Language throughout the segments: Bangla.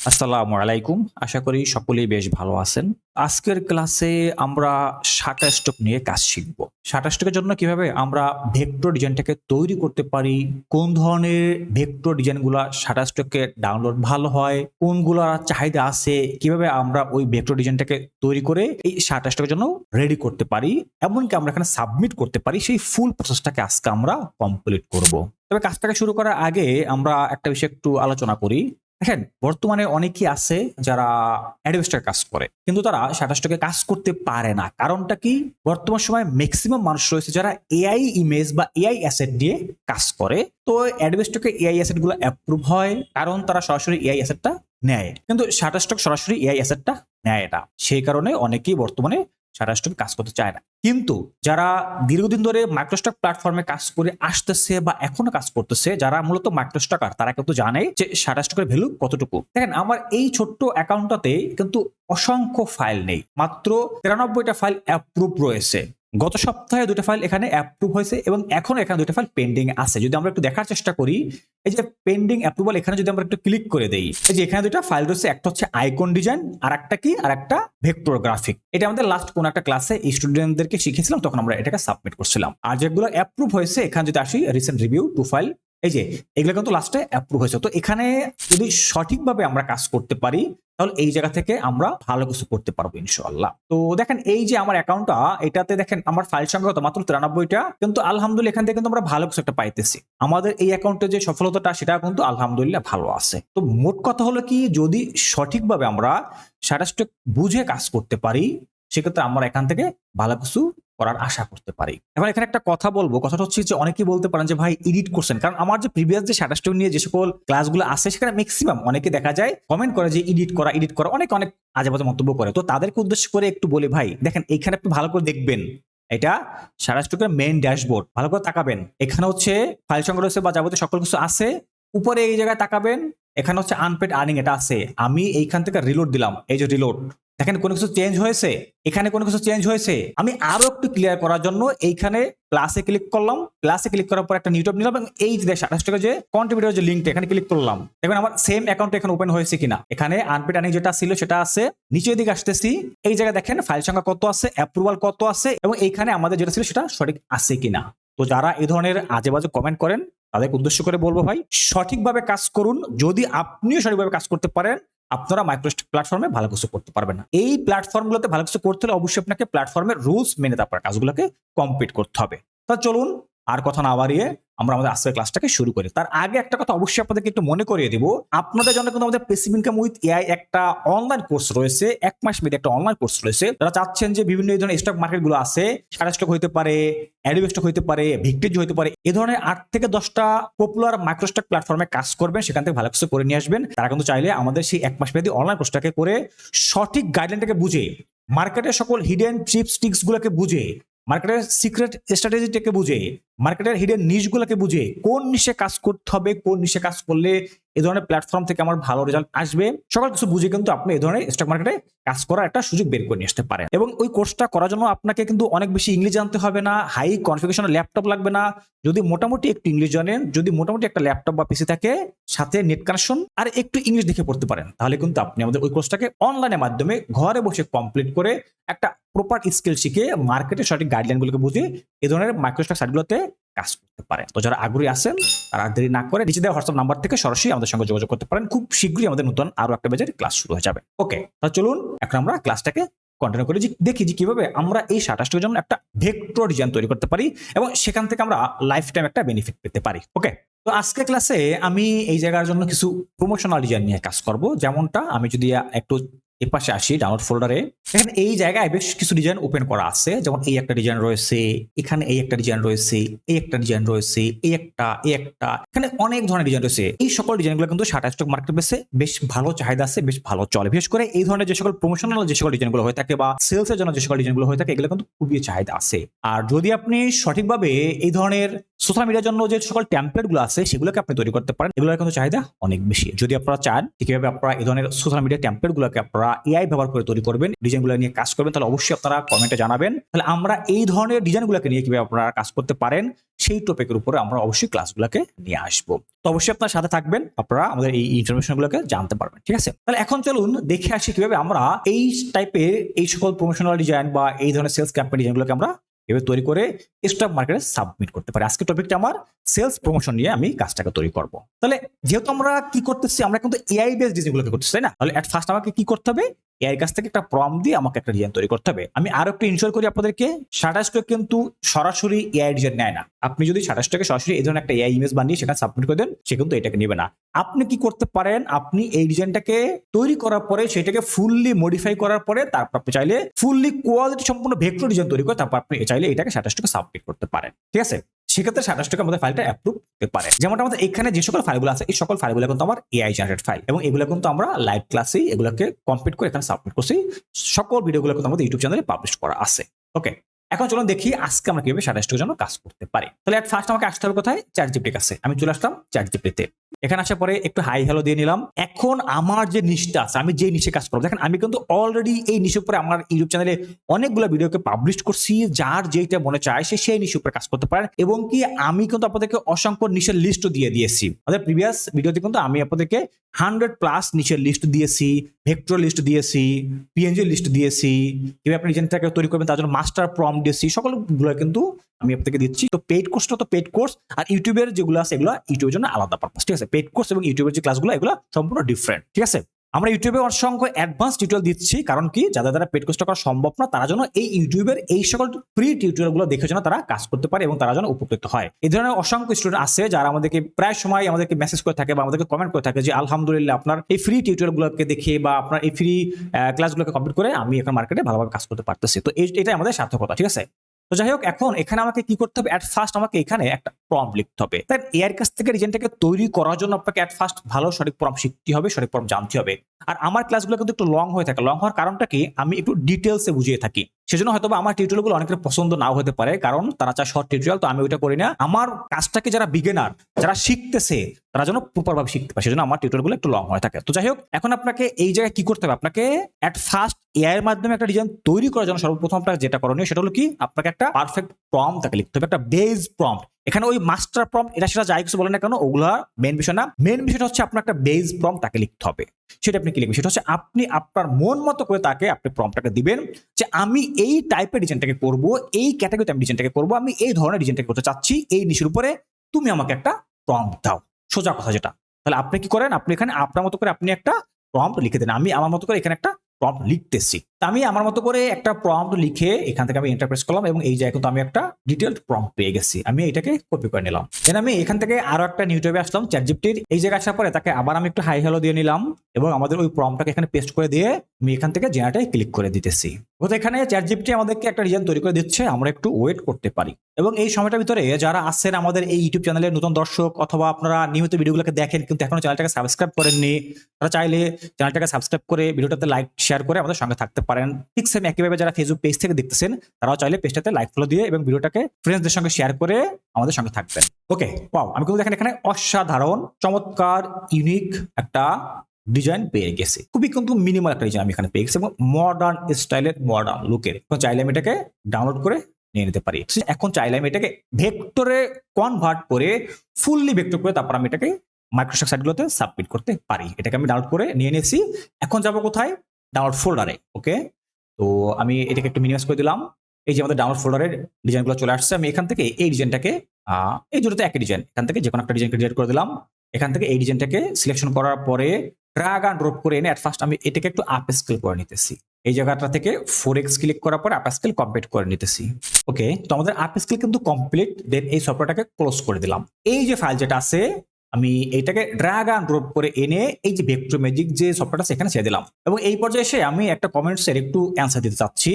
আসসালামু আলাইকুম। আশা করি সকলেই বেশ ভালো আছেন। আজকের ক্লাসে আমরা শাটারস্টক নিয়ে কাজ শিখব। শাটারস্টকের জন্য কিভাবে আমরা ভেক্টর ডিজাইনটাকে তৈরি করতে পারি, কোন ধরনের ভেক্টর ডিজাইনগুলা শাটারস্টকে ডাউনলোড ভালো হয়, কোনগুলার চাহিদা আছে, কিভাবে আমরা ওই ভেক্টর ডিজাইনটাকে তৈরি করে এই শাটারস্টকের জন্য রেডি করতে পারি, এমনকি আমরা এখানে সাবমিট করতে পারি, সেই ফুল প্রসেসটাকে আজকে আমরা কমপ্লিট করব। তবে কাজটাকে শুরু করার আগে আমরা একটা বিষয় একটু আলোচনা করি। দেখেন, বর্তমানে অনেকেই আছে যারা অ্যাডোবে কাজ করে, কিন্তু তারা শাটারস্টকে কাজ করতে পারে না। কারণটা কি? বর্তমান সময়ে ম্যাক্সিমাম মানুষ রয়েছে যারা এআই ইমেজ বা এআই অ্যাসেট দিয়ে কাজ করে। তো অ্যাডোবে এআই অ্যাসেট গুলো অ্যাপ্রুভ হয় কারণ তারা সরাসরি এআই অ্যাসেটটা নেয়, কিন্তু শাটারস্টক সরাসরি এআই অ্যাসেটটা নেয় না। সেই কারণে অনেকেই বর্তমানে শাটারস্টকে কাজ করতে চায় না। কিন্তু যারা দীর্ঘদিন ধরে মাইক্রোস্টক প্ল্যাটফর্মে কাজ করে আসতেছে বা এখনো কাজ করতেছে, যারা মূলত মাইক্রোস্টকার, তারা কিন্তু জানে যে শাটারস্টকের ভ্যালু কতটুকু। দেখেন, আমার এই ছোট্ট অ্যাকাউন্টটাতে কিন্তু অসংখ্য ফাইল নেই, মাত্র 93টা ফাইল অ্যাপ্রুভ রয়েছে। গত সপ্তাহে 2টা ফাইল এখানে অ্যাপ্রুভ হয়েছে এবং এখনো এখানে 2টা ফাইল পেন্ডিং আছে। যদি আমরা একটু দেখার চেষ্টা করি, এই যে পেন্ডিং অ্যাপ্রুভাল, এখানে যদি আমরা একটু ক্লিক করে দেই, এই যে এখানে 2টা ফাইল রয়েছে, একটা হচ্ছে আইকন ডিজাইন আর একটা কি, আর একটা ভেক্টর গ্রাফিক। এটা আমাদের লাস্ট কোন একটা ক্লাসে স্টুডেন্টদেরকে শিখেছিলাম, তখন আমরা এটাকে সাবমিট করছিলাম। আর যেগুলো অ্যাপ্রুভ হয়েছে, এখানে যদি আসি রিসেন্ট রিভিউ 2 ফাইল, এই যে এগুলো কিন্তু লাস্টে অ্যাপ্রুভ হয়েছে। তো এখানে যদি সঠিকভাবে আমরা কাজ করতে পারি, তাহলে এই জায়গা থেকে আমরা ভালো কিছু করতে পারবো ইনশাআল্লাহ। তো দেখেন, এই যে আমার অ্যাকাউন্টটা, এটাতে দেখেন আমার ফাইল সংখ্যা কত, মাত্র 93টা, কিন্তু আলহামদুলিল্লাহ এখান থেকে কিন্তু আমরা ভালো কিছু একটা পাইতেছি। আমাদের এই অ্যাকাউন্টে যে সফলতাটা, সেটা কিন্তু আলহামদুলিল্লাহ ভালো আছে। তো মোট কথা হলো কি, যদি সঠিকভাবে আমরা শাটারস্টক বুঝে কাজ করতে পারি, সেক্ষেত্রে আমরা এখান থেকে ভালো কিছু করার আশা করতে পারি। এখন এখানে একটা কথা বলবো, কথাটা হচ্ছে যে অনেকেই বলতে পারেন যে ভাই এডিট করছেন, কারণ আমার যে প্রিভিয়াস যে শাটারস্টক নিয়ে যে সকল ক্লাসগুলো আছে, সেখানে ম্যাক্সিমাম অনেকে দেখা যায় কমেন্ট করে যে এডিট করা অনেক আজে বাজে মন্তব্য করে। তো তাদেরকে উদ্দেশ্য করে একটু বলি, ভাই দেখেন, এইখানে একটু ভালো করে দেখবেন, এটা শাটারস্টকের মেইন ড্যাশবোর্ড, ভালো করে তাকাবেন। এখানে হচ্ছে ফাইল সংখ্যা রয়েছে বা যাবতীয় সকল কিছু আছে। উপরে এই জায়গায় তাকাবেন, এখানে হচ্ছে আনপেড আর্নিং, এটা আছে। আমি এইখান থেকে রিলোড দিলাম, এই যে রিলোড, দেখেন কোনো কিছু চেঞ্জ হয়েছে, এখানে কোনো কিছু চেঞ্জ হয়েছে। আমি আরো একটু ক্লিয়ার করার জন্য এইখানে প্লাসে ক্লিক করলাম, প্লাসে ক্লিক করার পর একটা নিউ ট্যাব নিলাম এবং এই যে শাটারস্টকের যে কন্ট্রিবিউটর যে লিঙ্কটা, এখানে ক্লিক করলাম। দেখবেন আমার সেম অ্যাকাউন্ট এখানে ওপেন হয়েছে কিনা। এখানে আনপেড আর্নিং যেটা ছিল সেটা আছে, নিচের দিকে আসতেছি, এই জায়গায় দেখেন ফাইল সংখ্যা কত আছে, অ্যাপ্রুভাল কত আছে, এবং এইখানে আমাদের যেটা ছিল সেটা সঠিক আছে কিনা। তো যারা এই ধরনের আজে বাজে কমেন্ট করেন, তাদেরকে উদ্দেশ্য করে বলবো, ভাই সঠিকভাবে কাজ করুন। যদি আপনিও সঠিকভাবে কাজ করতে পারেন, আপনারা মাইক্রোস্টক প্ল্যাটফর্মে ভালো কিছু করতে পারবেন না। এই প্ল্যাটফর্মগুলোতে ভালো কিছু করতে হলে অবশ্যই আপনাকে প্ল্যাটফর্মের রুলস মেনে তারপর কাজগুলোকে কমপ্লিট করতে হবে। তা চলুন আর কথা না বাড়িয়ে আমরা আমাদের আজকের ক্লাসটাকে শুরু করি। তার আগে একটা কথা অবশ্যই আপনাদেরকে একটু মনে করিয়ে দিব, আপনাদের জন্য কিন্তু আমাদের প্যাসিভ ইনকাম উইথ এআই একটা অনলাইন কোর্স রয়েছে, 1 মাস মেয়াদী একটা অনলাইন কোর্স রয়েছে। যারা চাচ্ছেন যে বিভিন্ন এই ধরনের স্টক মার্কেট গুলো আছে, শাটারস্টক হইতে পারে, অ্যাডোবে স্টক হইতে পারে, ভিক্টিজ হইতে পারে, এই ধরনের 8 থেকে 10টা পপুলার মাইক্রোস্টক প্ল্যাটফর্মে কাজ করবেন, সেখান থেকে ভালো কিছু করে নিয়ে আসবেন। তারা কিন্তু চাইলে আমাদের সেই 1 মাস মেয়াদী অনলাইন কোর্সটাকে করে সঠিক গাইডলাইনটাকে বুঝে, মার্কেটের সকল হিডেন টিপস ট্রিক্স গুলোকে বুঝে, মার্কেটের সিক্রেট স্ট্র্যাটেজিটাকে বুঝে, মার্কেটের হিডেন নিশগুলোকে বুঝে, কোন নিশে কাজ করতে হবে, কোন নিশে কাজ করলে এই ধরনের প্ল্যাটফর্ম থেকে আমার ভালো রেজাল্ট আসবে, সকল কিছু বুঝে কিন্তু আপনি এই ধরনের স্টক মার্কেটে কাজ করার একটা সুযোগ বের করে নিয়ে আসতে পারেন। এবং ওই কোর্সটা করার জন্য আপনাকে কিন্তু অনেক বেশি ইংলিশ জানতে হবে না, হাই কনফিগারেশনের ল্যাপটপ লাগবে না। যদি মোটামুটি একটু ইংলিশ জানেন, যদি মোটামুটি একটা ল্যাপটপ বা পিসি থাকে, সাথে নেট কানেকশন আর একটু ইংলিশ দেখে পড়তে পারেন, তাহলে কিন্তু আপনি আমাদের ওই কোর্সটাকে অনলাইনের মাধ্যমে ঘরে বসে কমপ্লিট করে একটা প্রপার স্কিল শিখে মার্কেটের সঠিক গাইডলাইনগুলোকে বুঝে এই ধরনের মাইক্রোস্টক সাইটগুলোতে কাজ করতে পারেন। তো যারা আগ্রহী আছেন, তারা দেরি না করে নিচে দেওয়া হোয়াটসঅ্যাপ নাম্বার থেকে সরাসরি আমাদের সঙ্গে যোগাযোগ করতে পারেন। খুব শীঘ্রই আমাদের নতুন আরো একটা ব্যাচের ক্লাস শুরু হয়ে যাবে। ওকে, তাহলে চলুন এখন আমরা ক্লাসটাকে কন্টিনিউ করে দেখি যে কিভাবে আমরা এই শাটারস্টকের জন্য একটা ভেক্টর ডিজাইন তৈরি করতে পারি এবং সেখান থেকে আমরা লাইফ টাইম একটা বেনিফিট পেতে পারি। ওকে, তো আজকে ক্লাসে আমি এই জায়গার জন্য কিছু প্রমোশনাল ডিজাইন নিয়ে কাজ করব। যেমনটা আমি যদি একটু এর পাশে আসি ডাউনলোড ফোল্ডারে, এখানে এই জায়গায় বেশ কিছু ডিজাইন ওপেন করা আছে। যেমন এই একটা ডিজাইন রয়েছে, এখানে এই একটা ডিজাইন রয়েছে, এই একটা ডিজাইন রয়েছে, এই একটা, এখানে অনেক ধরনের ডিজাইন রয়েছে। এই সকল ডিজাইনগুলো কিন্তু শাটারস্টক মার্কেট বেসে বেশ ভালো চাহিদা আছে, বেশ ভালো চলে। বিশেষ করে এই ধরনের যে সকল প্রমোশনাল যে সকল ডিজাইনগুলো হয়ে থাকে বা সেলসের জন্য যে সকল ডিজাইনগুলো হয়ে থাকে, এগুলো কিন্তু খুবই চাহিদা আছে। আর যদি আপনি সঠিকভাবে এই ধরনের সোশ্যাল মিডিয়ার জন্য যে সকল টেমপ্লেট গুলো আছে সেগুলোকে আপনি তৈরি করতে পারেন, এগুলোর কিন্তু চাহিদা অনেক বেশি। যদি আপনারা চান কিভাবে আপনারা এই ধরনের সোশ্যাল মিডিয়া টেমপ্লেট গুলোকে আপনারা এআই ব্যবহার করে তৈরি করবেন, ডিজাইন গুলো নিয়ে কাজ করবেন, তাহলে অবশ্যই আপনারা কমেন্টে জানাবেন। তাহলে আমরা এই ধরনের ডিজাইন গুলোকে নিয়ে কিভাবে আপনারা কাজ করতে পারেন সেই টপিকের উপরে আমরা অবশ্যই ক্লাসগুলোকে নিয়ে আসবো। তো অবশ্যই আপনার সাথে থাকবেন, আপনারা আমাদের এই ইনফরমেশন গুলোকে জানতে পারবেন। ঠিক আছে, তাহলে এখন চলুন দেখে আসি কিভাবে আমরা এই টাইপের এই সকল প্রমোশনাল ডিজাইন বা এই ধরনের সেলস ক্যাম্পেইন ডিজাইনগুলোকে আমরা এভাবে তৈরি করে স্টক মার্কেটে সাবমিট করতে পারি। আজকে টপিকটা আমার সেলস প্রমোশন নিয়ে আমি কাজটাকে তৈরি করব। তাহলে যেহেতু আমরা কি করতেছি, আমরা কিন্তু এআই বেস ডিজাইনগুলোকে করতেছি, তাই না? তাহলে এট ফার্স্ট আমাকে কি করতে হবে, এআই কাছ থেকে একটা প্রম্পট দিয়ে আমাকে একটা ডিজাইন তৈরি করতে হবে। আমি আরো একটু ইনশিওর করি আপনাদেরকে, শাটারস্টক কিন্তু সরাসরি এআই ডিজাইন নেয় না। আপনি যদি শাটারস্টকে সরাসরি এই ধরনের একটা এআই ইমেজ বানিয়ে সেখানে সাবমিট করে দেন, সে কিন্তু এটাকে নেবে না। আপনি কি করতে পারেন, আপনি এই ডিজাইনটাকে তৈরি করার পরে সেটাকে ফুললি মডিফাই করার পরে তারপর আপনি চাইলে ফুললি কোয়ালিটি সম্পূর্ণ ভেক্টর ডিজাইন তৈরি করে তারপর আপনি চাইলে এটাকে শাটারস্টকে সাবমিট করতে পারেন। ঠিক আছে, সেক্ষেত্রে শাটারস্টকে আমাদের ফাইলটা অ্যাপ্রুভ করতে পারে। যেমনটা আমাদের এখানে যে সকল ফাইলগুলো আছে এই সকল ফাইলগুলো কিন্তু আমার এআই জেনারেটেড ফাইল, এবং এগুলো কিন্তু আমরা লাইভ ক্লাসেই এগুলোকে কমপ্লিট করে এখানে সাবমিট করছি। সকল ভিডিওগুলো কিন্তু আমাদের ইউটিউব চ্যানেলে পাবলিশ করা আছে। ওকে, এখন চলুন দেখি আজকে আমরা কিভাবে শাটারস্টকের জন্য কাজ করতে পারি। তাহলে এট ফার্স্ট আমাকে আসতে হবে কোথায়, চ্যাটজিপিটির কাছে। আমি চলে আসলাম চ্যাটজিপিটিতে। এখানে আসার পরে একটু হাই হ্যালো দিয়ে নিলাম। এখন আমার যে নিশটা আছে, আমি যে নিশে কাজ করবো, দেখেন আমি কিন্তু অলরেডি এই নিশের উপরে আমার ইউটিউব চ্যানেলে অনেকগুলো ভিডিওকে পাবলিশ করছি। যার যেটা মনে চায় সে সেই নিশের উপরে কাজ করতে পারেন, এবং কি আমি কিন্তু আপনাদেরকে অসংখ্য নিশের লিস্টও দিয়ে দিয়েছি। আমাদের প্রিভিয়াস ভিডিওতে কিন্তু আমি আপনাদেরকে 100+ নিশের লিস্ট দিয়েছি, ভেক্টর লিস্ট দিয়েছি, পিএনজি লিস্ট দিয়েছি, কিভাবে আপনি ডিজাইনটাকে তৈরি করবেন তার জন্য মাস্টার প্রম্পট দিয়েছি, সকলগুলো কিন্তু আমি আপনাকে দিচ্ছি। তো পেইড কোর্সটা তো পেইড কোর্স, আর ইউটিউবের যেগুলো আছে এগুলো ইউটিউবের জন্য আলাদা পারপাস। ঠিক আছে, পেইড কোর্স এবং ইউটিউবের যে ক্লাসগুলো এগুলো সম্পূর্ণ ডিফারেন্ট। ঠিক আছে, আমরা ইউটিউবে অসংখ্য অ্যাডভান্স টিউটোরিয়াল দিচ্ছি, কারণ কি যাদের দ্বারা পেইড কোর্সটা করা সম্ভব না তারা যেন এই ইউটিউবের এই সকল ফ্রি টিউটোরিয়ালগুলো দেখে যেন তারা কাজ করতে পারে এবং তারা যেন উপকৃত হয়। এই ধরনের অসংখ্য স্টুডেন্ট আছে যারা আমাদেরকে প্রায় সময় আমাদেরকে মেসেজ করে থাকে বা আমাদেরকে কমেন্ট করে থাকে যে আলহামদুলিল্লাহ আপনার এই ফ্রি টিউটোরিয়ালগুলোকে দেখে বা আপনার এই ফ্রি ক্লাসগুলোকে কমপ্লিট করে আমি এখন মার্কেটে ভালোভাবে কাজ করতে পারতেছি। তো এটাই আমাদের সার্থকতা। ঠিক আছে, তো যাই হোক, এখন এখানে আমাকে কি করতে হবে, এট ফার্স্ট আমাকে এখানে একটা প্রম্পট লিখতে হবে। তাই এর কাছ থেকে ডিজাইনটাকে তৈরি করার জন্য আপনাকে এট ফার্স্ট ভালো সঠিক প্রম্পট শিখতে হবে, সঠিক প্রম্পট জানতে হবে। আর আমার ক্লাসগুলো কিন্তু একটু লং হয়ে থাকে। লং হওয়ার কারণটা কি, আমি একটু ডিটেলসে বুঝিয়ে থাকি, সেজন্য হয়তো আমার টিউটোরিয়ালগুলো অনেকের পছন্দ নাও হতে পারে, কারণ তারা চায় শর্ট টিউটোরিয়াল। তো আমি ওইটা করি না। আমার কাজটাকে যারা বিগিনার, যারা শিখতেছে, তারা যেন প্রপার ভাবে শিখতে পারে, সেজন্য আমার টিউটোরিয়ালগুলো একটু লং হয়ে থাকে। তো যাই হোক, এখন আপনাকে এই জায়গায় কি করতে হবে, আপনাকে এট ফার্স্ট এআই এর মাধ্যমে একটা ডিজাইন তৈরি করার জন্য সর্বপ্রথম আপনার যেটা করণীয় সেটা হলো কি, আপনাকে একটা পারফেক্ট প্রম্পট তাকে লিখতে হবে, একটা বেস প্রম্পট। এখানে ওই মাস্টার প্রম্পট এটা সেটা যাই কিছু বলেন না কেন, ওগুলা মেন বিষয় না। মেন বিষয়টা হচ্ছে আপনার একটা বেস প্রম্পট তাকে লিখতে হবে। সেটা আপনি কি লিখবেন, সেটা হচ্ছে আপনি আপনার মন মতো করে তাকে আপনি প্রম্পটটাকে দিবেন যে আমি এই টাইপের ডিজাইনটাকে করব, এই ক্যাটাগরিতে আমি ডিজাইনটাকে করব, আমি এই ধরনের ডিজাইনটাকে করতে চাচ্ছি, এই নিশের উপরে তুমি আমাকে একটা প্রম্পট দাও। সোজা কথা যেটা। তাহলে আপনি কি করেন, আপনি এখানে আপনার মতো করে আপনি একটা প্রম্পট লিখে দেন। আমি আমার মতো করে এখানে একটা প্রম্পট লিখতেছি। আমি আমার মতো করে একটা প্রম্পট লিখে এখান থেকে আমি এন্টার প্রেস করলাম, এবং এই জায়গায় কিন্তু আমি একটা ডিটেইলড প্রম্পট পেয়ে গেছি। আমি এটাকে কপি করে নিলাম। দেন আমি এখান থেকে আরো একটা নিউ ট্যাবে আসলাম, চ্যাটজিপিটির এই জায়গায় আসার পরে তাকে আবার আমি একটু হাই হ্যালো দিয়ে নিলাম, এবং আমাদের ওই প্রম্পটটাকে এখানে পেস্ট করে দিয়ে আমি এখান থেকে জেনারেটে ক্লিক করে দিতেছি। তো এখানে চ্যাটজিপিটি আমাদেরকে একটা ডিজাইন তৈরি করে দিচ্ছে, আমরা একটু ওয়েট করতে পারি। এবং এই সময়টার ভিতরে যারা আছেন আমাদের এই ইউটিউব চ্যানেলের নতুন দর্শক, অথবা আপনারা নিয়মিত ভিডিওগুলোকে দেখেন কিন্তু এখনো চ্যানেলটাকে সাবস্ক্রাইব করেননি, তারা চাইলে চ্যানেলটাকে সাবস্ক্রাইব করে ভিডিওটাতে লাইক শেয়ার করে আমাদের সঙ্গে থাকতে পারেন। ঠিক সেম একইভাবে যারা ফেসবুক পেজ থেকে দেখতেছেন তারাও চাইলে পেজটাতে লাইক ফলো দিয়ে এবং ভিডিওটাকে ফ্রেন্ডসদের সঙ্গে শেয়ার করে আমাদের সঙ্গে থাকবেন। ওকে, ওয়াও, আমি কিন্তু দেখেন এখানে অসাধারণ চমৎকার ইউনিক একটা ডিজাইন পেয়ে গেছি। খুবই কিন্তু মিনিমাল একটা ডিজাইন আমি এখানে পেয়ে গেছি, এবং মডার্ন স্টাইলের, মডার্ন লুকের। চাইলে আমি এটাকে ডাউনলোড করে নিয়ে নিতে পারি। এখন চাইলে আমি এটাকে ভেক্টরে কনভার্ট করে ফুললি ভেক্টর করে তারপর আমি এটাকে মাইক্রোসফট সাইটগুলোতে সাবমিট করতে পারি। এটাকে আমি ডাউনলোড করে নিয়ে নিয়েছি। এখন যাবো কোথায়, ডাউনলোড ফোল্ডারে। ওকে, তো আমি এটাকে একটু মিনিমাইজ করে দিলাম। এই যে আমাদের ডাউনলোড ফোল্ডারের ডিজাইনগুলো চলে আসছে। আমি এখান থেকে এই ডিজাইনটাকে, এই দুটোতে একই ডিজাইন, এখান থেকে যে কোনো একটা ডিজাইনকে ডিলিট করে দিলাম। এখান থেকে এই ডিজাইনটাকে সিলেকশন করার পরে ড্র্যাগ এন্ড ড্রপ করে এনে এট ফার্স্ট আমি এটাকে একটু আপ স্কেল করে নিতেছি। এই জায়গাটা থেকে 4x ক্লিক করার পর আপ স্কেল কমপ্লিট করে নিতেছি। ওকে, তো আমাদের আপ স্কেল কিন্তু কমপ্লিট। দেন এই সফটওয়্যারটাকে ক্লোজ করে দিলাম। এই যে ফাইল যেটা আছে আমি এইটাকে ড্র্যাগ এন্ড ড্রপ করে এনে এই যে ভেক্টর ম্যাজিক যে সফটওয়্যারটা সেখানে ছেড়ে দিলাম, এবং এই পর্যায়ে এসে আমি একটা কমেন্টসের একটু অ্যান্সার দিতে চাচ্ছি।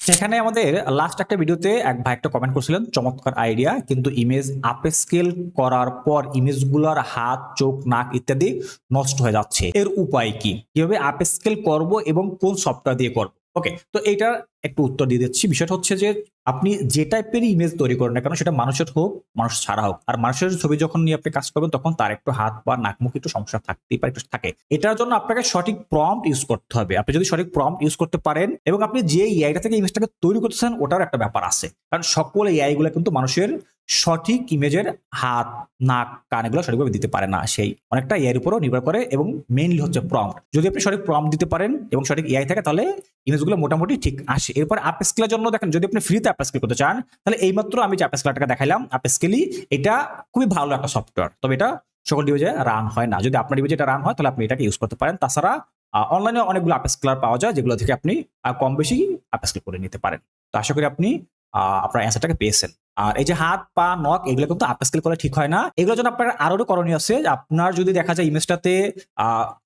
সেখানে আমাদের লাস্ট একটা ভিডিওতে এক ভাই একটা কমেন্ট করছিলেন, চমৎকার আইডিয়া, কিন্তু ইমেজ আপ স্কেল করার পর ইমেজগুলোর হাত, চোখ, নাক ইত্যাদি নষ্ট হয়ে যাচ্ছে, এর উপায় কি, কিভাবে আপ স্কেল করবো এবং কোন সফটওয়্যার দিয়ে করবো। ওকে, তো এইটার একটু উত্তর দিয়ে দিচ্ছি। বিষয়টা হচ্ছে যে আপনি যে টাইপের ইমেজ তৈরি করেন না কেন, সেটা মানুষের হোক, মানুষ ছাড়া হোক, আর মানুষের ছবি যখন নিয়ে আপনি কাজ করবেন তখন তার একটু হাত বা নাক মুখ একটু সমস্যা থাকতেই পারে, একটু থাকে। এটার জন্য আপনাকে সঠিক প্রম্পট ইউজ করতে হবে। আপনি যদি সঠিক প্রম্পট ইউজ করতে পারেন এবং আপনি যে এআইটা থেকে ইমেজটাকে তৈরি করতেছেন, ওটার একটা ব্যাপার আছে। কারণ সকল এআই গুলো কিন্তু মানুষের সঠিক ইমেজের হাত, নাক, কান এগুলো সঠিকভাবে দিতে পারে না। সেই অনেকটা এআই এর উপরও নির্ভর করে এবং মেইনলি হচ্ছে প্রম্পট। যদি আপনি সঠিক প্রম্পট দিতে পারেন এবং সঠিক এআই থাকে, তাহলে ইমেজগুলো মোটামুটি ঠিক আসে। এরপর আপ স্কেলের জন্য দেখেন, যদি আপনি ফ্রিতে আপ স্কেল করতে চান, তাহলে এইমাত্র আমি যে আপ স্কেলটাকে দেখাইলাম, আপ স্কেলই এটা খুবই ভালো একটা সফটওয়্যার। তবে এটা সকল ডিভাইসে রান হয় না। যদি আপনার ডিভাইসে এটা রান হয়, তাহলে আপনি এটাকে ইউজ করতে পারেন। তাছাড়া অনলাইনে অনেকগুলো আপ স্কেলার পাওয়া যায়, যেগুলো থেকে আপনি কম বেশি আপ স্কেল করে নিতে পারেন। তো আশা করি আপনি আপনার অ্যান্সারটাকে পেয়েছেন। আর এই যে হাত, পা, নখ, এগুলো কিন্তু আপ স্কেল করে ঠিক হয় না। এগুলোর জন্য আপনার আরো করণীয় আছে। আপনার যদি দেখা যায় ইমেজটাতে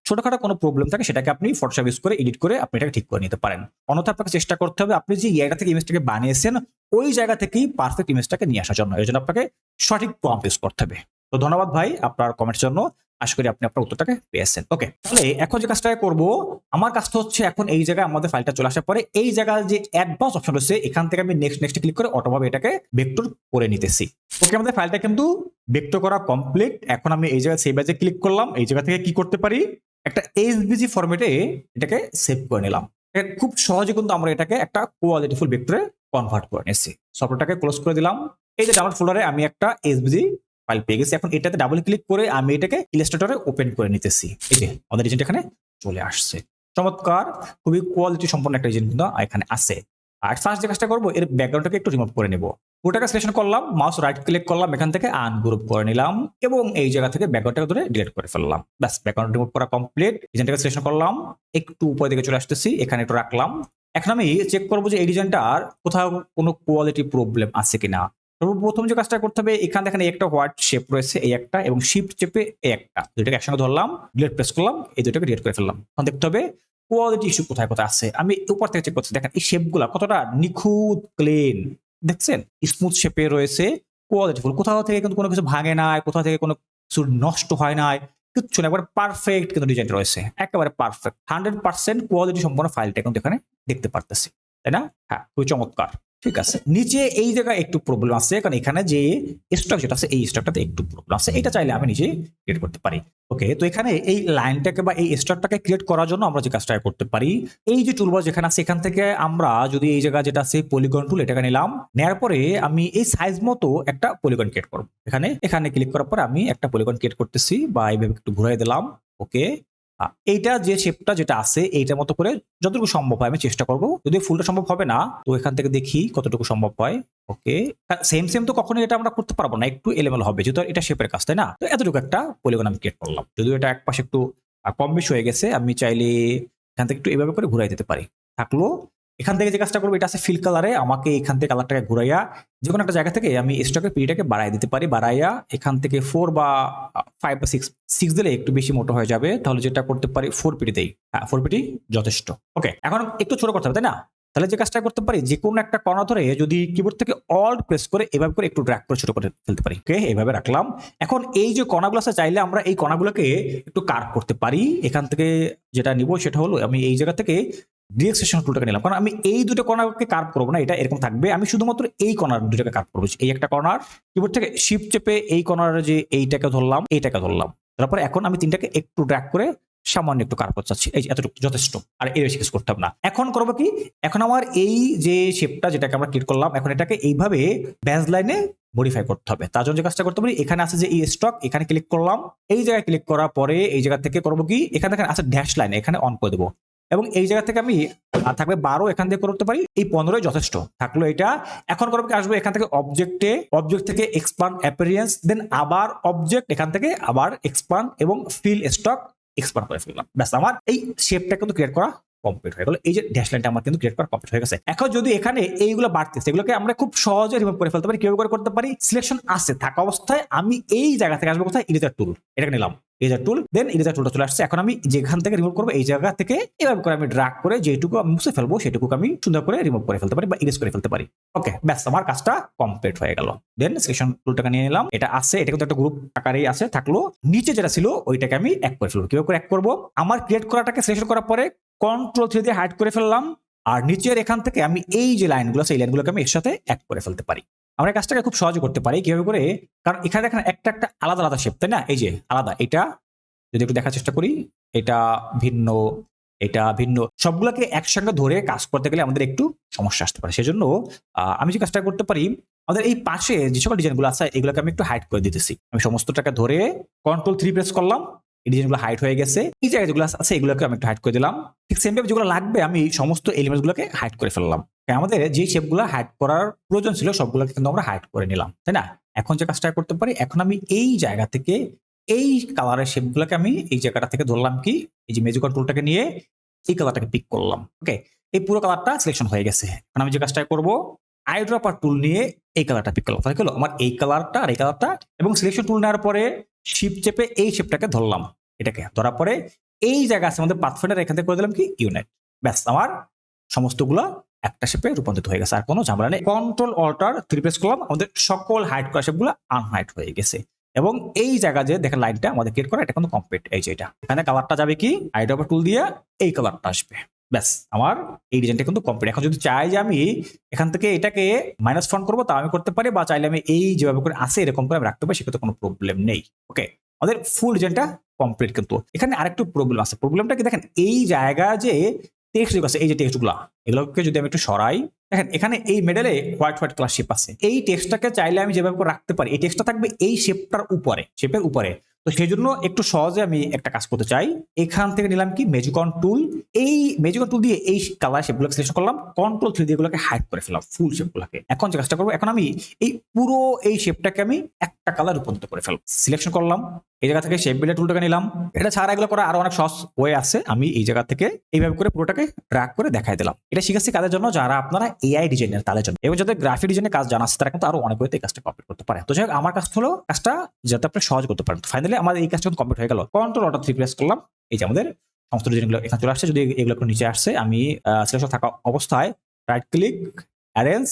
ছোটখাটো কোনো প্রবলেম থাকে, সেটাকে আপনি ফটোশপ ইউজ করে এডিট করে আপনি এটাকে ঠিক করে নিতে পারেন। অন্যথা আপনাকে চেষ্টা করতে হবে আপনি যে জায়গা থেকে ইমেজটাকে বানিয়েছেন, ওই জায়গা থেকেই পারফেক্ট ইমেজটাকে নিয়ে আসার জন্য। এর জন্য আপনাকে সঠিক প্রম্পট ইউজ করতে হবে। তো ধন্যবাদ ভাই আপনার কমেন্টের জন্য। আশা করি আপনি আপনার উত্তরটাকে পেয়েছেন। ওকে, তাহলে এখন যে কাজটা করব, আমার কাজটা হচ্ছে এখন এই জায়গায় আমাদের ফাইলটা চলে আসার পরে এই জায়গায় যে অ্যাডভান্স অপশন রয়েছে, এখান থেকে আমি নেক্সট ক্লিক করে অটোভাবে এটাকে ভেক্টর করে নিতেছি। ওকে, আমাদের ফাইলটা কিন্তু ভেক্টর করা কমপ্লিট। এখন আমি এই জায়গায় সেভ অ্যাজে ক্লিক করলাম। এই জায়গা থেকে কি করতে পারি, একটা এসভিজি ফরম্যাটে এটাকে সেভ করে নিলাম। খুব সহজে কিন্তু আমরা এটাকে একটা কোয়ালিটিফুল ভেক্টরে কনভার্ট করে নিয়েছি। সফটওয়্যারটাকে ক্লোজ করে দিলাম। এই যে ডাউনলোড ফোল্ডারে আমি একটা এসভিজি ফাইল পেয়ে গেছি। এখন এটাতে ডাবল ক্লিক করে আমি এটাকে ইলাস্ট্রেটরে ওপেন করে নিতেছি। এই যে আমাদের এজেন্ট এখানে চলে আসছে। চমৎকার, খুবই কোয়ালিটি সম্পন্ন একটা এজেন্ট কিন্তু এখানে আছে। আর ফার্স্ট যে কাজটা করবো, এর ব্যাকগ্রাউন্ডটাকে একটু রিমুভ করে নেব। ওটাকে সিলেকশন করলাম, মাউস রাইট ক্লিক করলাম, এখান থেকে আনগ্রুপ করে নিলাম এবং এই জায়গা থেকে ব্যাকগ্রাউন্ডটাকে ধরে ডিলিট করে ফেললাম। ব্যাস, ব্যাকগ্রাউন্ড রিমুভ করা কমপ্লিট। এজেন্টটাকে সিলেকশন করলাম, একটু উপরের দিকে চলে আসতেছি, এখানে একটু রাখলাম। এখন আমি চেক করবো যে এই ডিজাইনটার কোথাও কোনো কোয়ালিটি প্রবলেম আছে কিনা। সর্বপ্রথম যে কাজটা করতে হবে, এখানে দেখেন একটা হোয়াইট শেপ রয়েছে, এই একটা, এবং শিফট চেপে এই একটা, দুইটাকে একসঙ্গে ধরলাম, ডিলিট প্রেস করলাম, এই দুইটাকে ডিলিট করে ফেললাম। এখন দেখতে হবে কোয়ালিটি ইস্যু কোথায় কোথায় আছে। আমি উপর থেকে চেক করছি, দেখেন এই শেপগুলা কতটা নিখুঁত, ক্লিন, দেখছেন স্মুথ শেপে রয়েছে, কোয়ালিটিফুল। কোথাও থেকে কিন্তু কোনো কিছু ভাঙে নাই, কোথাও থেকে কোনো কিছু নষ্ট হয় নাই, কিচ্ছু না, একবারে পারফেক্ট কিন্তু ডিজাইন রয়েছে, একেবারে পারফেক্ট 100% কোয়ালিটি সম্পন্ন ফাইলটা কিন্তু এখানে দেখতে পারতেছি, তাই না? হ্যাঁ, খুবই চমৎকার। ঠিক আছে, নিচে এই জায়গায় একটু প্রবলেম আছে, কারণ এখানে যে স্টক যেটা আছে, এই স্টকটাতে একটু প্রবলেম আছে। এটা চাইলে আমি নিজে ক্রিয়েট করতে পারি। ওকে, তো এখানে এই লাইনটাকে বা এই স্টকটাকে ক্রিয়েট করার জন্য আমরা যে কাজটা করতে পারি, এই যে টুলবার যেখানে আছে, এখান থেকে আমরা যদি এই জায়গা যেটা আছে পলিগন টুল, এটাকে নিলাম, নেওয়ার পরে আমি এই সাইজ মতো একটা পলিগন ক্রিয়েট করবো। এখানে ক্লিক করার পরে আমি একটা পলিগন ক্রিয়েট করতেছি, বা এইভাবে একটু ঘুরাই দিলাম। ওকে, এইটা যে শেপটা যেটা আছে, এইটার মতো করে যতটুকু সম্ভব হয় আমি চেষ্টা করবো। যদি ফুলটা সম্ভব হবে না, তো এখান থেকে দেখি কতটুকু সম্ভব হয়। ওকে, সেম তো কখনো এটা আমরা করতে পারবো না, একটু এলোমেলো হবে, যেহেতু এটা শেপের কাজ, তাই না? তো এতটুকু একটা পলিগন আমি ক্রিয়েট করলাম। যদিও এটা এক পাশে একটু কম বেশি হয়ে গেছে, আমি চাইলে এখান থেকে একটু এভাবে করে ঘুরাই দিতে পারি। থাকলো এখান থেকে যে কাজটা করবো, এটা আছে ফিল কালারে, আমাকে এখান থেকে কালারটাকে ঘুরাইয়া যে কোনো একটা জায়গা থেকে আমি স্টকের পিরিটাকে বাড়াই দিতে পারি। বাড়াইয়া এখান থেকে 4 বা 5 বা 6 দিলে একটু বেশি মোটো হয়ে যাবে, তাহলে যেটা করতে পারি 4 পিটি দেই। হ্যাঁ, 4 পিটি যথেষ্ট। ওকে, এখন একটু ছোট করতে হবে, তাই না? তাহলে যে কাজটা করতে পারি, যে কোনো একটা কর্নার ধরে যদি কিবোর্ড থেকে অল্ট প্রেস করে এভাবে করে একটু ড্র্যাগ করে ছোট করে ফেলতে পারি। ওকে, এইভাবে রাখলাম। এখন এই যে কণাগুলো আছে, চাইলে আমরা এই কণাগুলোকে একটু কার্ভ করতে পারি। এখান থেকে যেটা নিব সেটা হলো, আমি এই জায়গা থেকে ডিরেক্ট সেকশন টুলটাকে নিলাম, কারণ আমি এই দুটো কর্নারকে কার্ভ করবো না, এটা এরকম থাকবে। আমি শুধুমাত্র এই কর্নার দুটোকে কার্ভ করবো। এই একটা কর্নার, কিবোর্ড থেকে শিফট চেপে এই কর্নারে যে এইটাকে ধরলাম, এইটাকে ধরলাম। তারপরে এখন আমি তিনটাকে একটু ড্র্যাগ করে সামান্য একটু কার্ভ করতে চাচ্ছি। এই এতটুকু যথেষ্ট, আর এর বেশি কিছু করতে হবে না। এখন করবো কি, এখন আমার এই যে শেপটা যেটাকে আমরা ক্লিক করলাম, এখন এটাকে এইভাবে ব্যাজ লাইনে মডিফাই করতে হবে। তার জন্য যে কাজটা করতে পারি, এখানে আছে যে এই স্টক, এখানে ক্লিক করলাম। এই জায়গায় ক্লিক করার পরে এই জায়গা থেকে করবো কি, এখানে আছে ড্যাশ লাইন, এখানে অন করে দেবো, এবং এই জায়গা থেকে আমি থাকবে 12, এখান থেকে করতে পারি, এই 15 যথেষ্ট থাকলো এটা। এখন করবো কি, আসবো এখান থেকে অবজেক্ট থেকে এক্সপান্ড অ্যাপিয়ারেন্স, দেন আবার অবজেক্ট, এখান থেকে আবার এক্সপান্ড এবং ফিল স্টক এক্সপান্ড করে ফেললাম। ব্যাস, আমার এই শেপটা কিন্তু ক্রিয়েট করা কমপ্লিট হয়ে গেল। এই যে ড্যাশ লাইনটা আমার কিন্তু ক্রিয়েট করা কমপ্লিট হয়ে গেছে। এখন যদি এখানে এইগুলো বাড়তেছে, এগুলোকে আমরা খুব সহজে রিমুভ করে ফেলতে পারি। কিভাবে করে করতে পারি, সিলেকশন আছে থাকা অবস্থায় আমি এই জায়গা থেকে আসবো কোথায়, ইরেজার টুল, এটাকে নিলাম, ইরেজার টুল, দেন ইরেজার টুলটা চলে আসছে। এখন আমি যেখান থেকে রিমুভ করবো, এই জায়গা থেকে এভাবে করে আমি ড্র্যাগ করে যেটুকু আমি মুছে ফেলবো সেটুকু আমি সুন্দর করে রিমুভ করে ফেলতে পারি বা ইরেজ করে ফেলতে পারি। ওকে, ব্যাস, আমার কাজটা কমপ্লিট হয়ে গেল। দেন সিলেকশন টুলটাকে নিয়ে নিলাম, এটা আছে, এটা কিন্তু একটা গ্রুপ আকারেই আছে, থাকলো। নিচে যেটা ছিল ওইটাকে আমি এক করে ফেলবো। কিভাবে করে এক করবো, আমার ক্রিয়েট করাটাকে সিলেকশন করার পরে Ctrl 3 দিয়ে হাইড করে ফেললাম, আর নিচের এখান থেকে আমি এই যে লাইনগুলো সেই লাইনগুলোকে আমি এর সাথে অ্যাড করে ফেলতে পারি। আমরা এই কাজটাকে খুব সহজে করতে পারি কিভাবে করে, কারণ এখানে দেখেন একটা একটা আলাদা আলাদা শেপ, তাই না? এই যে আলাদা, এটা যদি একটু দেখার চেষ্টা করি, এটা ভিন্ন, এটা ভিন্ন, সবগুলোকে একসঙ্গে ধরে কাজ করতে গেলে আমাদের একটু সমস্যা আসতে পারে। সেজন্য আমি যে কাজটা করতে পারি, আমাদের এই পাশে যে সকল ডিজাইনগুলো আছে এগুলোকে আমি একটু হাইড করে দিতেছি। আমি সমস্তটাকে ধরে Ctrl+3 প্রেস করলাম, এই ডিজাইনগুলো হাইড হয়ে গেছে। এই জায়গায় যেগুলো আছে এগুলোকে আমি একটু হাইড করে দিলাম। ঠিক সেম ভাবে যেগুলো লাগবে আমি সমস্ত এলিমেন্টগুলোকে হাইড করে ফেললাম। আমাদের যে শেপগুলো হাইড করার প্রয়োজন ছিল সবগুলোকে কিন্তু আমরা হাইড করে নিলাম, তাই না? এখন যে কাজটা করতে পারি, এখন আমি এই জায়গা থেকে এই কালারের শেপগুলোকে আমি এই জায়গাটা থেকে ধরলাম কি, এই যে ম্যাজিক টুলটাকে নিয়ে এই কালারটাকে পিক করলাম। ওকে, এই পুরো কালারটা সিলেকশন হয়ে গেছে। এখন আমি যে কাজটা করব, আইড্রপার টুল নিয়ে এই কালারটা পিক করলাম। তাহলে হলো আমার এই কালারটা আর এই কালারটা, এবং সিলেকশন টুল নেওয়ার পরে শিফট চেপে এই শেপটাকে ধরলাম। এটাকে ধরার পরে এই জায়গা আছে আমাদের পাথফাইন্ডার, এখান থেকে করে দিলাম কি ইউনাইট। ব্যাস, আমার সমস্তগুলো একটা শেপে রূপান্তরিত হয়ে গেছে, আর কোনো ঝামেলা নেই। Ctrl+Alt+3 প্রেস করলাম, আমাদের সকল হাইড করা শেপগুলো আনহাইড হয়ে গেছে। এবং এই জায়গা যে দেখেন লাইনটা আমাদের ক্রিয়েট করা, এটা কিন্তু কমপ্লিট। এই যে এটা, এখানে কালারটা যাবে কি আইড্রপার টুল দিয়ে এই কালারটা আসবে। ব্যাস, আমার এই ডিজাইনটা কিন্তু কমপ্লিট। এখন যদি চাই যে আমি এখান থেকে এটাকে মাইনাস ফন্ট করবো, তা আমি করতে পারি, বা চাইলে আমি এই যেভাবে করে আসে এরকম করে আমি রাখতে পারি, সেক্ষেত্রে কোনো প্রবলেম নেই। ওকে, আমাদের ফুল ডিজাইনটা কমপ্লিট। কিন্তু এখানে আরেকটু প্রবলেম আছে। প্রবলেমটা কি দেখেন, এই জায়গা যে টেক্সট যেগুলো আছে, এই যে টেক্সটগুলো, এগুলোকে যদি আমি একটু সরাই, দেখেন এখানে এই মিডলে হোয়াইট হোয়াইট কালার শেপ আছে। এই টেক্সটটাকে চাইলে আমি যেভাবে করে রাখতে পারি, এই টেক্সটটা থাকবে এই শেপটার উপরে, শেপের উপরে। তো সেই জন্য একটু সহজে আমি একটা কাজ করতে চাই, এখান থেকে নিলাম কি ম্যাজিকন টুল, এই ম্যাজিকন টুল দিয়ে এই কালার শেপগুলোকে সিলেকশন করলাম, Ctrl+3 দিয়ে এগুলোকে হাইড করে ফেললাম ফুল শেপগুলোকে। এখন যে কাজটা করবো, এখন আমি এই পুরো এই শেপটাকে আমি একটা কালার রূপান্তরিত করে ফেলবো। সিলেকশন করলাম, এই জায়গা থেকে শেপ বিল্ডার টুলটাকে নিলাম। এটা ছাড়া এগুলো করা আরো অনেক সহজ ওয়ে আছে, আমি এই জায়গা থেকে এইভাবে করে পুরোটাকে ড্র্যাগ করে দেখাই দিলাম। এটা শিখাচ্ছি কাদের জন্য, যারা আপনারা এআই ডিজাইনার তাদের জন্য, এবং যাদের গ্রাফিক ডিজাইনের কাজ জানা আছে তারা কিন্তু আরো অনেক ওয়েতে এই কাজটা কমপ্লিট করতে পারে। তো যাই হোক, আমার কাজ হলো কাজটা যাতে আপনি সহজ করতে পারেন। ফাইনালি আমাদের এই কাজটা কমপ্লিট হয়ে গেল। Ctrl+3 প্রেস করলাম, এই যে আমাদের সমস্ত ডিজাইনগুলো এখানে চলে আসছে। যদি এগুলো একটু নিচে আসছে, আমি সিলেকশন থাকা অবস্থায় right click, arrange,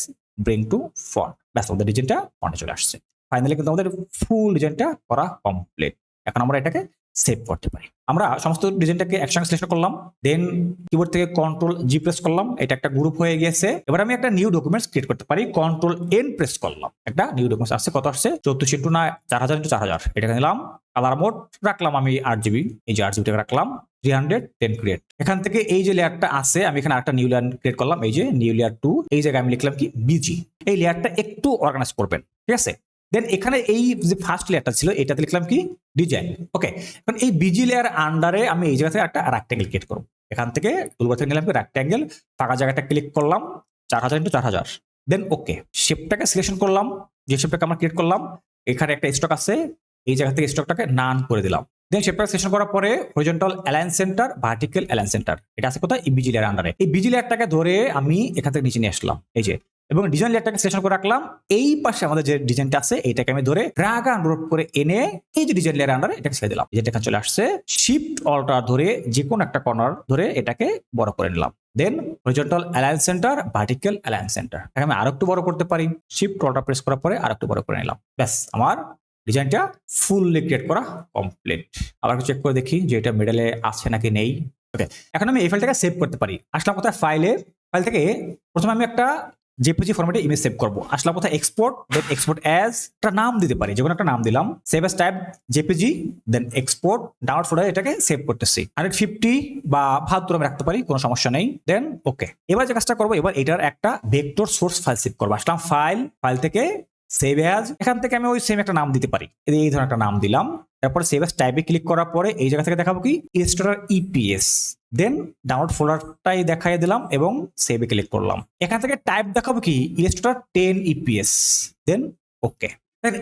bring to font, ব্যাস আমাদের ডিজাইনটা ফন্টে চলে আসছে। ফাইনালি কিন্তু আমাদের ফুল ডিজাইনটা করা কমপ্লিট। এখন আমরা এটাকে সেভ করতে পারি। আমরা সমস্ত ডিজাইনটাকে একসঙ্গে সিলেকশন করলাম, দেন কিবোর্ড থেকে Ctrl+G প্রেস করলাম, এটা একটা গ্রুপ হয়ে গেছে। এবার আমি একটা নিউ ডকুমেন্টস ক্রিয়েট করতে পারি, Ctrl+N প্রেস করলাম, একটা নিউ ডকুমেন্টস আসছে। কত আসছে? 3400 × 4000 এটাকে নিলাম। কালার মোড রাখলাম আমি 8GB, এই যে 8GB টাকা রাখলাম। 310 ক্রিয়েট। এখান থেকে এই যে লেয়ারটা আছে, আমি এখানে একটা নিউ লেয়ার ক্রিয়েট করলাম, এই যে নিউ লেয়ার 2, এই জায়গায় আমি লিখলাম কি বিজি। এই লেয়ারটা একটু অর্গানাইজ করবেন, ঠিক আছে? দেন এখানে এই যে ফার্স্ট লেয়ারটা ছিল এটাতে লিখলাম কি ডিজাইন। ওকে, এখন এই বিজি লেয়ার আন্ডারে আমি এই জায়গা থেকে একটা রেক্ট্যাঙ্গেল ক্রিয়েট করব। এখান থেকে টুলবার থেকে নিলাম কি রেক্ট্যাঙ্গেল, ফাঁকা জায়গাটা ক্লিক করলাম, 4000 × 4000। দেন ওকে, শেপটাকে সিলেকশন করলাম, যে শেপটাকে আমরা ক্রিয়েট করলাম। এখানে একটা স্টক আছে, এই জায়গা থেকে স্টকটাকে নান করে দিলাম। দেন শেপটাকে সিলেকশন করার পরে horizontal align centre, vertical align centre, এটা আছে কোথায়? এই বিজি লেয়ার আন্ডারে। এই বিজি লেয়ারটাকে ধরে আমি এখান থেকে নিচে নিয়ে আসলাম, এই যে, এবং ডিজাইন লেয়ারটাকে সিলেকশন করে রাখলাম। এই পাশে আমাদের যে ডিজাইনটা আছে এটাকে আমি ধরে ড্র্যাগ এন্ড ড্রপ করে এনে এই যে ডিজাইন লেয়ার আন্ডারে এটাকে ছেড়ে দিলাম। যেটা এখানে চলে আসছে, শিফট অল্টার ধরে যে কোনো একটা কর্নার ধরে এটাকে বড় করে নিলাম। Then horizontal align centre, vertical align centre, এটাকে আমি আরেকটু বড় করতে পারি, শিফট অল্টার প্রেস করার পরে আরেকটু বড় করে নিলাম। ব্যাস, আমার ডিজাইনটা ফুললি ক্রিয়েট করা কমপ্লিট। আবার চেক করে দেখি যে এটা মিডলে আছে নাকি নেই। ওকে, এখন আমি এই ফাইলটাকে সেভ করতে পারি। আসলাম কোথায়? ফাইল থেকে প্রথমে আমি একটা জেপিজি ফরম্যাটে ইমেজ সেভ করব। আসলাম কোথায়? এক্সপোর্ট, দেন এক্সপোর্ট অ্যাজ, একটা নাম দিতে পারি, যে কোনো একটা নাম দিলাম। সেভ অ্যাজ টাইপ জেপিজি, দেন এক্সপোর্ট, ডাউনলোড ফোল্ডারে এটাকে সেভ করতেছি। 150 বা 72 আমি রাখতে পারি, কোনো সমস্যা নেই। দেন ওকে, এবার যে কাজটা করবো, এবার এটার একটা ভেক্টর সোর্স ফাইল সেভ করবো। আসলাম ফাইল থেকে সেভ অ্যাজ, এখান থেকে আমি ওই সেম একটা নাম দিতে পারি, এই ধরনের একটা নাম দিলাম। তারপরে সেভ অ্যাজ টাইপে ক্লিক করার পরে এই জায়গা থেকে দেখাবো কি ইলাস্ট্রেটর ইপিএস, দেন ডাউনলোড ফোল্ডারটাই দেখাই দিলাম এবং সেভে ক্লিক করলাম। এখান থেকে টাইপ দেখাবো কি ইলাস্ট্রেটর 10 ইপিএস, দেন ওকে।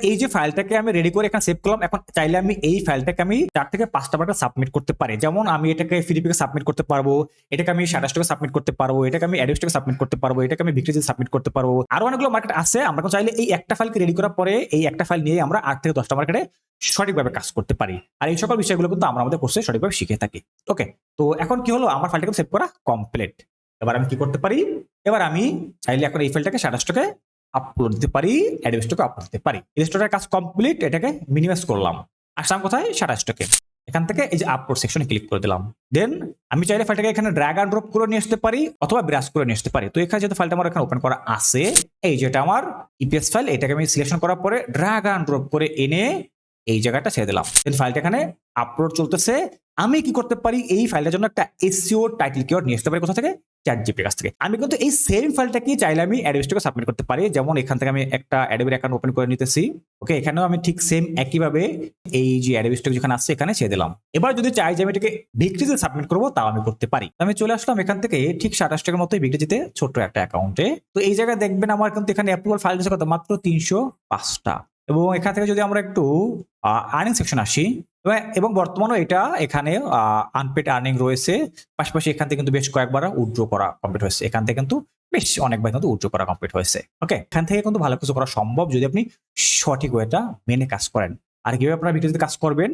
এই যে ফাইলটাকে আমি রেডি করে এখানে সেভ করলাম। এখন চাইলে আমি এই ফাইলটাকে আমি 4 থেকে 5টা মার্কে সাবমিট করতে পারি। যেমন আমি এটাকে ফিলিপিকে সাবমিট করতে পারবো, এটাকে আমি শাটাস্টকে সাবমিট করতে পারবো, এটাকে আমি অ্যাডোস্টকে সাবমিট করতে পারবো, এটাকে আমি ভিক্টরিজে সাবমিট করতে পারবো। আরো অনেকগুলো মার্কেট আছে। আমরা চাইলে এই একটা ফাইলকে রেডি করার পরে এই একটা ফাইল নিয়ে আমরা 8 থেকে 10টা মার্কেটে সঠিকভাবে কাজ করতে পারি। আর এই সকল বিষয়গুলো কিন্তু আমরা আমাদের কোর্সে সঠিকভাবে শিখে থাকি। ওকে, তো এখন কি হলো, আমার ফাইলটাকে সেভ করা কমপ্লিট। এবার আমি কি করতে পারি, এবার আমি চাইলে এখন এই ফাইলটাকে শাটাস্টকে আপলোড দিতে পারি, অ্যাডোস্টকে আপলোড দিতে পারি। ইলাস্ট্রেটরের কাজ কমপ্লিট, এটাকে মিনিমাইজ করলাম। আসলাম কোথায়? শাটাস্টকে। এখান থেকে এই যে আপলোড সেকশনে ক্লিক করে দিলাম। দেন আমি চাইলে ফাইলটাকে এখানে ড্র্যাগ অ্যান্ড ড্রপ করে নিয়ে আসতে পারি অথবা ব্রাশ করে নিয়ে আসতে পারি। তো এখানে যেহেতু ফাইলটা আমার এখানে ওপেন করা আছে, এই যেটা আমার ইপিএস ফাইল, এটাকে আমি সিলেকশন করার পরে ড্র্যাগ অ্যান্ড ড্রপ করে এনে এই জায়গাটা ছেড়ে দিলাম। দেন ফাইলটা এখানে আপলোড চলতেছে। আমি কি করতে পারি, এই ফাইলটার জন্য একটা এসইও টাইটেল কিওয়ার্ড নিয়ে আসতে পারি কোথা থেকে, চ্যাটজিপিটির কাছ থেকে। আমি কিন্তু এই সেম ফাইলটাকে চাইলে আমি অ্যাডোবি স্টকে সাবমিট করতে পারি। যেমন এখান থেকে আমি একটা অ্যাডোবির অ্যাকাউন্ট ওপেন করে নিতেছি। ওকে, এখানেও আমি ঠিক সেম একইভাবে এই যে অ্যাডোবি স্টক যেখানে আসছে এখানে ছেড়ে দিলাম। এবার যদি চাই যে আমি এটাকে ভিক্টিজে সাবমিট করবো, তাও আমি করতে পারি। আমি চলে আসলাম এখান থেকে ঠিক 27 টাকার মতোই ভিক্টিজিতে ছোট্ট একটা অ্যাকাউন্টে। তো এই জায়গায় দেখবেন আমার কিন্তু এখানে অ্যাপ্রুভাল ফাইল আছে কত, মাত্র 305টা। এবং এখান থেকে যদি আমরা একটু আর্নিং সেকশন আসি, এবং বর্তমানে এটা এখানে আনপেড আর্নিং রয়েছে। পাশাপাশি এখান থেকে কিন্তু বেশ কয়েকবার উইথড্র করা কমপ্লিট হয়েছে। এখান থেকে কিন্তু বেশ অনেকবার কিন্তু উইথড্র করা কমপ্লিট হয়েছে। ওকে, এখান থেকে কিন্তু ভালো কিছু করা সম্ভব যদি আপনি সঠিক ওয়েটা মেনে কাজ করেন। আর কিভাবে আপনারা ভিডিওতে কাজ করবেন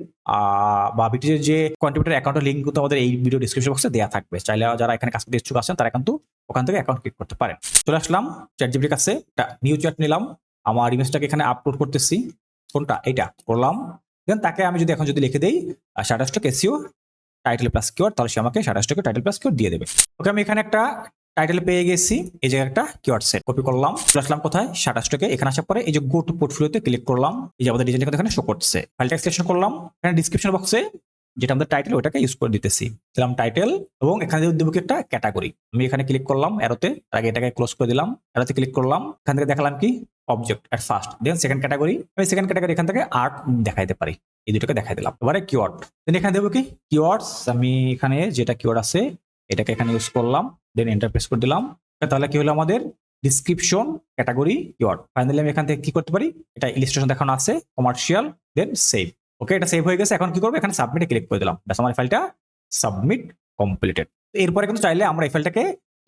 বা ভিডিওর যে কন্ট্রিবিউটর অ্যাকাউন্টের লিঙ্ক কিন্তু আমাদের এই ভিডিও ডিসক্রিপশন বক্সে দেওয়া থাকবে। চাইলে যারা এখানে কাজ করতে ইচ্ছুক আছেন তারা কিন্তু ওখান থেকে অ্যাকাউন্ট ক্লিক করতে পারেন। চলে আসলাম চ্যাটজিপিটির কাছে, একটা নিউ চ্যাট নিলাম, আমার ইমেজটাকে এখানে আপলোড করতেছি। কোনটা, এটা করলাম। দেন তাকে আমি যদি এখন যদি লিখে দেই shutter stock SEO title plus keyword, তাহলে সে আমাকে শাটার স্টকে টাইটেল প্লাস কিওয়ার্ড দিয়ে দেবে। ওকে, আমি এখানে একটা টাইটেল পেয়ে গেছি। এই জায়গায় একটা কিওয়ার্ড সেট কপি করলাম, চলে আসলাম কোথায়, শাটার স্টকে। এখানে আসার পরে এই যে গো টু পোর্টফোলিওতে ক্লিক করলাম। এই যে আমাদের ডিজাইন এখানে শো করছে। ফাইলটা সিলেকশন করলাম, এখানে ডিসক্রিপশন বক্সে যেটা আমাদের টাইটেল ওটাকে ইউজ করে দিতেছি। দিলাম টাইটেল এবং এখানে দেবো কি একটা ক্যাটাগরি। আমি এখানে ক্লিক করলাম অ্যারোতে, আগে এটাকে ক্লোজ করে দিলাম। অ্যারোতে ক্লিক করলাম, এখান থেকে দেখালাম কি object at first, then second category. আমি সেকেন্ড ক্যাটাগরি এখান থেকে আর্ট দেখাইতে পারি, এই দুটোকে দেখাই দিলাম। এবারে কিওয়ার্ড, দেন এখানে দেবো কি কিওয়ার্ডস। আমি এখানে যেটা কিওয়ার্ড আছে এটাকে এখানে ইউজ করলাম, দেন এন্টার প্রেস করে দিলাম। তাহলে কি হলো, আমাদের ডিসক্রিপশন ক্যাটাগরি কিওয়ার্ড। ফাইনালি আমি এখান থেকে কি করতে পারি, এটা ইলিস্ট্রেশন দেখানো আছে, কমার্শিয়াল, দেন সেভ। ওকে, এটা সেভ হয়ে গেছে। এখন কি করবো, এখানে সাবমিটে ক্লিক করে দিলাম, ব্যাস আমার ফাইলটা সাবমিট কমপ্লিটেড। এরপরে কিন্তু চাইলে আমরা এই ফাইলটাকে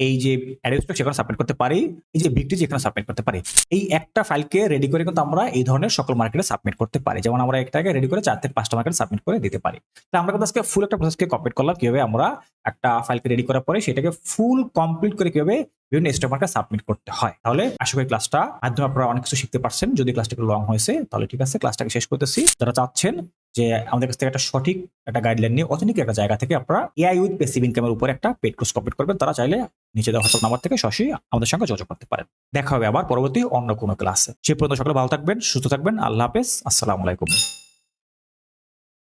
এই যে অ্যাডোবি স্টক সেখানে সাবমিট করতে পারি, এই যে ভিক্টিজ এখানে সাবমিট করতে পারি। এই একটা ফাইলকে রেডি করে কিন্তু আমরা এই ধরনের সকল মার্কেটে সাবমিট করতে পারি। যেমন আমরা একটাকে রেডি করে 4 থেকে 5টা মার্কেটে সাবমিট করে দিতে পারি। তো আমরা কিন্তু আজকে ফুল একটা প্রসেসকে কমপ্লিট করলাম, কিভাবে আমরা একটা ফাইলকে রেডি করার পরে সেটাকে ফুল কমপ্লিট করে কিভাবে বিভিন্ন স্টক মার্কেটে সাবমিট করতে হয়। তাহলে আশা করি ক্লাসটা মাধ্যমে আপনারা অনেক কিছু শিখতে পারছেন। যদি ক্লাসটা একটু লং হয়েছে তাহলে ঠিক আছে, ক্লাসটাকে শেষ করতেছি। যারা চাচ্ছেন যে আমাদের কাছ থেকে একটা সঠিক একটা গাইডলাইন নিয়ে অথেন্টিক একটা জায়গা থেকে আপনারা এআই উইথ প্যাসিভ ইনকামের উপর একটা পেড কোর্স কমপ্লিট করবেন, তারা চাইলে নিচে দেওয়া হোয়াটসঅ্যাপ নাম্বার থেকে সরাসরি আমাদের সঙ্গে যোগাযোগ করতে পারেন। দেখা হবে আবার পরবর্তী অন্য কোনো ক্লাসে। সে পর্যন্ত সকলে ভালো থাকবেন, সুস্থ থাকবেন। আল্লাহ হাফেজ, আসসালামু আলাইকুম।